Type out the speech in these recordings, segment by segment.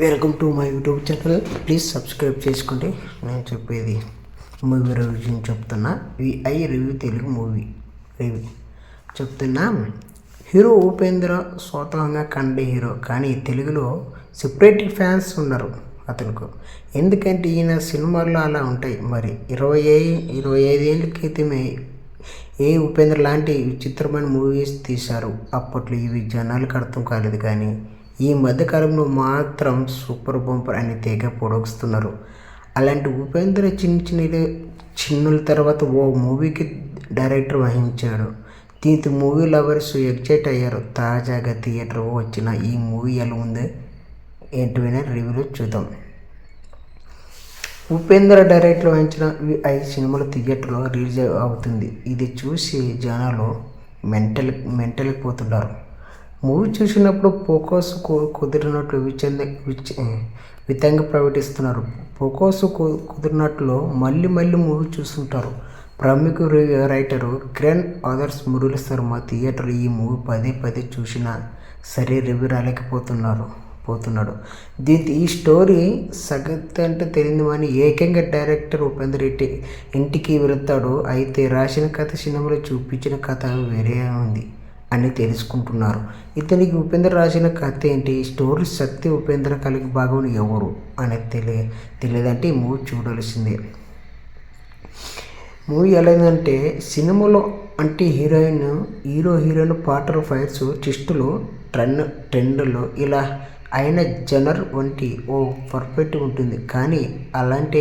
Welcome to my YouTube channel. Please subscribe చేసుకోండి. నేను చెప్పేది మూవీ రివ్యూ చెప్తున్నా. VI review Telugu movie review చెప్తున్నా. హీరో ఉపేంద్ర స్వతహాగా కన్నడ హీరో, కానీ తెలుగులో సెపరేట్ ఫ్యాన్స్ ఉన్నారు అతనికి. ఎందుకంటే ఈయన సినిమాల్లో అలా ఉంటాయి. మరి 25 ఏళ్ళ క్రితమే ఉపేంద్ర లాంటి విచిత్రమైన మూవీస్ తీశారు. అప్పట్లో ఇవి జనాలకు అర్థం కాలేదు, కానీ ఈ మధ్యకాలంలో మాత్రం సూపర్ బంపర్ అని తెగ పొడుగుస్తున్నారు. అలాంటి ఉపేంద్ర చిన్నుల తర్వాత ఓ మూవీకి డైరెక్టర్ వహించాడు. దీంతో మూవీ లవర్స్ ఎగ్జైట్ అయ్యారు. తాజాగా థియేటర్ వచ్చిన ఈ మూవీ ఎలా ఉంది ఏంటివైనా రివ్యూలో చూద్దాం. ఉపేంద్ర డైరెక్టర్ వహించిన విఐ సినిమాలు థియేటర్లో రిలీజ్ అవుతుంది. ఇది చూసి జనాలు మెంటల్కి పోతున్నారు. మూవీ చూసినప్పుడు ఫోకస్ కుదిరినట్లు విధంగా ప్రకటిస్తున్నారు. ఫోకస్ కుదిరినట్లు మళ్ళీ మూవీ చూస్తుంటారు. ప్రముఖ రైటరు కిరణ్ ఆదర్శ్ మురళీ శర్మ థియేటర్ ఈ మూవీ పదే చూసినా సరే రివ్యూ రాలేకపోతున్నాడు. దీంతో ఈ స్టోరీ సగతి అంటే తెలియదు అని ఏకంగా డైరెక్టర్ ఉపేంద్ర ఇంటికి వెళుతాడు. అయితే రాసిన కథ సినిమాలో చూపించిన కథ వేరే ఉంది అని తెలుసుకుంటున్నారు. ఇతనికి ఉపేంద్ర రాసిన కథ ఏంటి, స్టోరీ శక్తి ఉపేంద్ర కలిగి భాగం ఎవరు అనేది తెలియదంటే ఈ మూవీ చూడాల్సిందే. మూవీ ఎలాగంటే సినిమాలో అంటే హీరోయిన్ పాటలు, ఫైట్స్, ట్విస్టులు, ట్రెండ్లు ఇలా అయిన జనర్ వంటి ఓ పర్ఫెక్ట్ ఉంటుంది. కానీ అలాంటి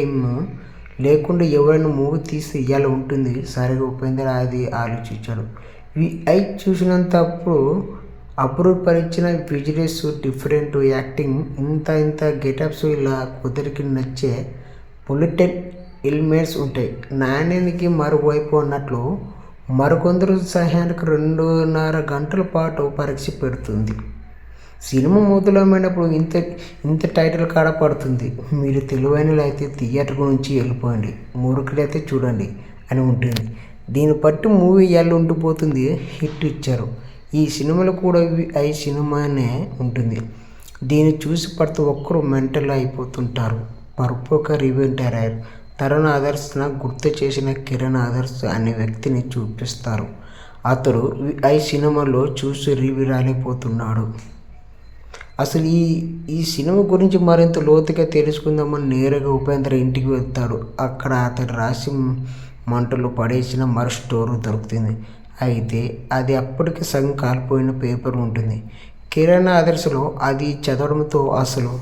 లేకుండా ఎవరైనా మూవీ తీసి ఇలా ఉంటుంది. సరిగా ఉపేంద్ర అది ఆలోచించాడు. విఐ చూసినంతప్పుడు అభివృద్ధిపరిచిన విజువల్స్, డిఫరెంట్ యాక్టింగ్, ఇంత గెటప్స్ ఇలా కుదిరికి నచ్చే పొలిటికల్ ఎలిమెంట్స్ ఉంటాయి. నాణ్యానికి మరోవైపు అన్నట్లు మరికొందరు సహాయానికి 2.5 గంటల పాటు పరీక్ష పెడుతుంది. సినిమా మొదలైనప్పుడు ఇంత టైటిల్ కాడ పడుతుంది. మీరు తెలివైనలు అయితే థియేటర్ నుంచి వెళ్ళిపోండి, మూర్ఖులైతే చూడండి అని ఉంటుంది. దీన్ని బట్టి మూవీ ఎలా ఉండిపోతుంది. హిట్ ఇచ్చారు. ఈ సినిమాలో కూడా విఐ సినిమానే ఉంటుంది. దీన్ని చూసి ప్రతి ఒక్కరూ మెంటల్ అయిపోతుంటారు. పర్ఫెక్ట్ రివ్యూ టైరర్ తరుణ్ ఆదర్శ్ గుర్తు చేసిన కిరణ్ ఆదర్శ్ అనే వ్యక్తిని చూపిస్తారు. అతడు విఐ సినిమాలో చూసి రివ్యూ రాలేకపోతున్నాడు. అసలు ఈ సినిమా గురించి మరింత లోతుగా తెలుసుకుందామని నేరుగా ఉపేంద్ర ఇంటికి వెళ్తాడు. అక్కడ అతడు రాసి మంటలు పడేసిన మరో స్టోరీ దొరుకుతుంది. అయితే అది అప్పటికి సగం కాలిపోయిన పేపర్ ఉంటుంది. కిరణ్ ఆదర్శలో అది చదవడంతో అసలు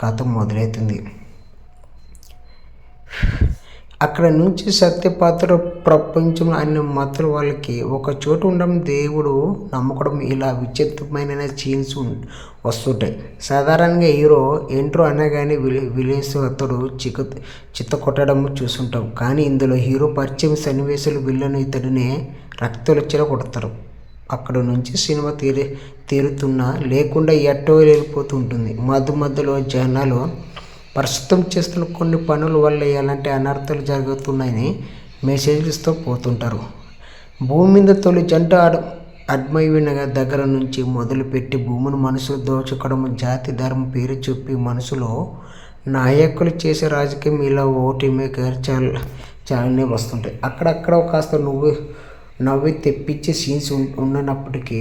కథ మొదలవుతుంది. అక్కడ నుంచి సత్యపాత్ర ప్రపంచంలో అన్ని మతాల వాళ్ళకి ఒక చోటు ఉండడం, దేవుడు నమ్మకం, ఇలా విచిత్రమైన సీన్స్ వస్తుంటాయి. సాధారణంగా హీరో ఎంట్రో అనగానే విలేస్ అతడు చిత్త కొట్టడం చూస్తుంటాం. కానీ ఇందులో హీరో పరిచయం సన్నివేశాలు విల్లను ఇతడినే రక్తలొచ్చేలా కొడతారు. అక్కడ నుంచి సినిమా తీరుతున్నా లేకుండా ఎట్టో వెళ్ళిపోతూ ఉంటుంది. మధ్యలో జనాలు ప్రస్తుతం చేస్తున్న కొన్ని పనుల వల్ల ఎలాంటి అనర్థాలు జరుగుతున్నాయని మెసేజ్లతో పోతుంటారు. భూమి మీద తొలి జంట అడ్మైవిన దగ్గర నుంచి మొదలుపెట్టి భూమిని మనుషులు దోచుకోవడం, జాతి ధర్మం పేరు చెప్పి మనసులో నాయకులు చేసే రాజకీయం, ఇలా ఓటమి చాలానే వస్తుంటాయి. అక్కడక్కడ కాస్త నవ్వి తెప్పించే సీన్స్ ఉన్నప్పటికీ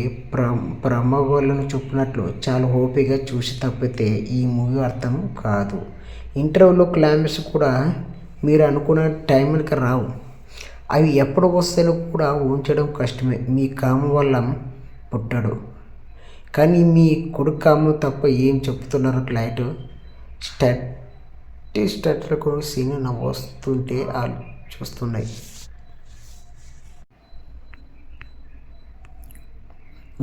ప్రమోలను చెప్పినట్లు చాలా ఓపికగా చూసి తప్పితే ఈ మూవీ అర్థం కాదు. ఇంటర్వ్యూలో క్లైమాక్స్ కూడా మీరు అనుకున్న టైంకి రావు. అవి ఎప్పుడు వస్తాయో కూడా ఊహించడం కష్టమే. మీ కామం వల్ల పుట్టాడు, కానీ మీ కొడుకు కామం తప్ప ఏం చెప్తున్నారు. లైట్ స్టార్టర్కు సీన్ వస్తుంటే చూస్తున్నాయి.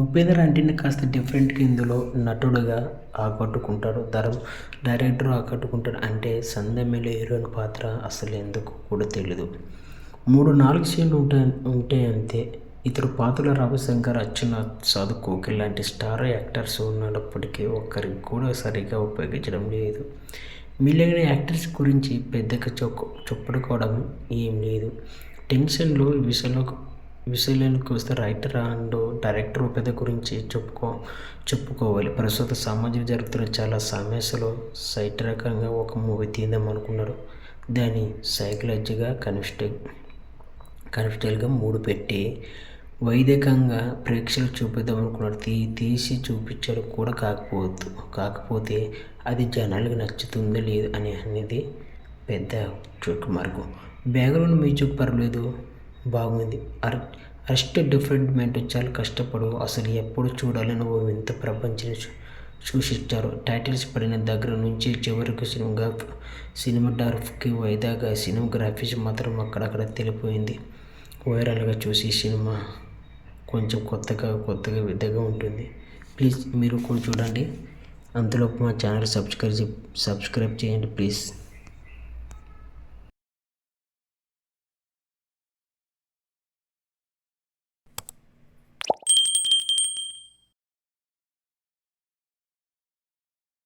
ఉపేంద్ర అంటే కాస్త డిఫరెంట్గా ఇందులో నటుడుగా ఆకట్టుకుంటాడు. డైరెక్టర్ ఆకట్టుకుంటాడు. అంటే సందమేలో హీరోయిన్ పాత్ర అసలు ఎందుకు కూడా తెలీదు. 3-4 సీన్లు ఉంటాయి అంతే. ఇతరు పాత్రల రవిశంకర్, అచ్యుత్, సాధు కోకిల్ లాంటి స్టార్ యాక్టర్స్ ఉన్నప్పటికీ ఒక్కరికి కూడా సరిగ్గా ఉపయోగించడం లేదు. మిగిలిన యాక్టర్స్ గురించి పెద్దగా చెప్పుకోవడం ఏం లేదు. టెన్షన్లు విషయాలకు వస్తే రైటర్ అండ్ డైరెక్టర్ ఉపేద గురించి చెప్పుకోవాలి. ప్రస్తుత సమాజంలో జరుగుతున్న చాలా సమస్యలు సైటరకంగా ఒక మూవీ తీద్దాం అనుకున్నాడు. దాన్ని సైకలాజిగా కన్స్టెల్గా మూడు పెట్టి వైదికంగా ప్రేక్షకులు చూపిద్దాం అనుకున్నాడు. తీసి చూపించాడు కూడా. కాకపోతే అది జనాలకు నచ్చుతుందో లేదు అనేది పెద్ద చుట్టు మార్గం. బ్యాక్గ్రౌండ్ మ్యూజిక్ పర్లేదు, బాగుంది. అరెస్ట్ డిపార్ట్మెంట్ చాలా కష్టపడు అసలు ఎప్పుడు చూడాలని ఓ వింత ప్రపంచాన్ని సృష్టించారు. టైటిల్స్ పడిన దగ్గర నుంచి చివరికి సినిమాటోగ్రఫీకి వైదాగా సినిమాగ్రఫీస్ మాత్రం అక్కడక్కడ తెలిపోయింది. వైరల్గా చూసి సినిమా కొంచెం కొత్తగా విధంగా ఉంటుంది. ప్లీజ్ మీరు కూడా చూడండి. అంతలోపు మా ఛానల్ సబ్స్క్రైబ్ చేయండి ప్లీజ్.